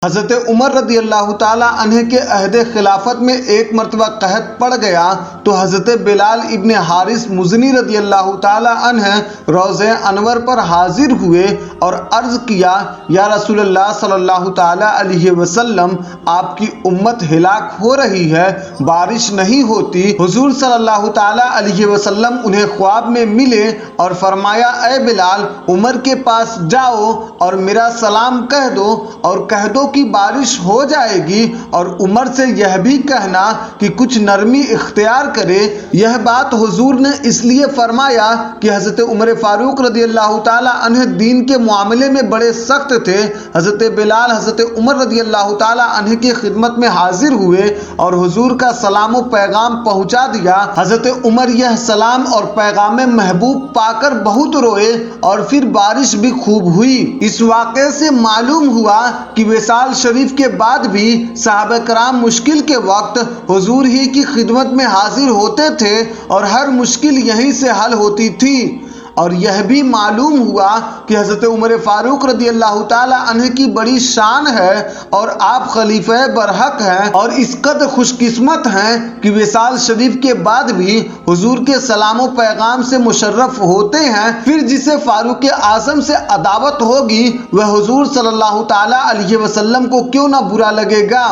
حضرت عمر رضی اللہ تعالی عنہ کے عہد خلافت میں ایک مرتبہ قحط پڑ گیا تو حضرت بلال ابن حارث مزنی رضی اللہ تعالی عنہ روضہ انور پر حاضر ہوئے اور عرض کیا، یا رسول اللہ صلی اللہ تعالی علیہ وسلم، آپ کی امت ہلاک ہو رہی ہے، بارش نہیں ہوتی۔ حضور صلی اللہ تعالی علیہ وسلم انہیں خواب میں ملے اور فرمایا، اے بلال، عمر کے پاس جاؤ اور میرا سلام کہہ دو اور کہہ دو کہ بارش ہو جائے گی، اور عمر سے یہ بھی کہنا کہ کچھ نرمی اختیار کرے۔ یہ بات حضور نے اس لیے فرمایا کہ حضرت عمر فاروق رضی اللہ تعالی عنہ دین کے معاملے میں بڑے سخت تھے۔ حضرت بلال حضرت عمر رضی اللہ تعالی عنہ کی خدمت میں حاضر ہوئے اور حضور کا سلام و پیغام پہنچا دیا۔ حضرت عمر یہ سلام اور پیغام محبوب پا کر بہت روئے اور پھر بارش بھی خوب ہوئی۔ اس واقعے سے معلوم ہوا کہ وصال شریف کے بعد بھی صحابہ کرام مشکل کے وقت حضور ہی کی خدمت میں حاضر ہوتے تھے اور ہر مشکل یہیں سے حل ہوتی تھی۔ اور یہ بھی معلوم ہوا کہ حضرت عمر فاروق رضی اللہ تعالی عنہ کی بڑی شان ہے اور آپ خلیفہ برحق ہیں اور اس قدر خوش قسمت ہیں کہ وصال شریف کے بعد بھی حضور کے سلام و پیغام سے مشرف ہوتے ہیں۔ پھر جسے فاروق اعظم سے عداوت ہوگی وہ حضور صلی اللہ تعالی علیہ وسلم کو کیوں نہ برا لگے گا۔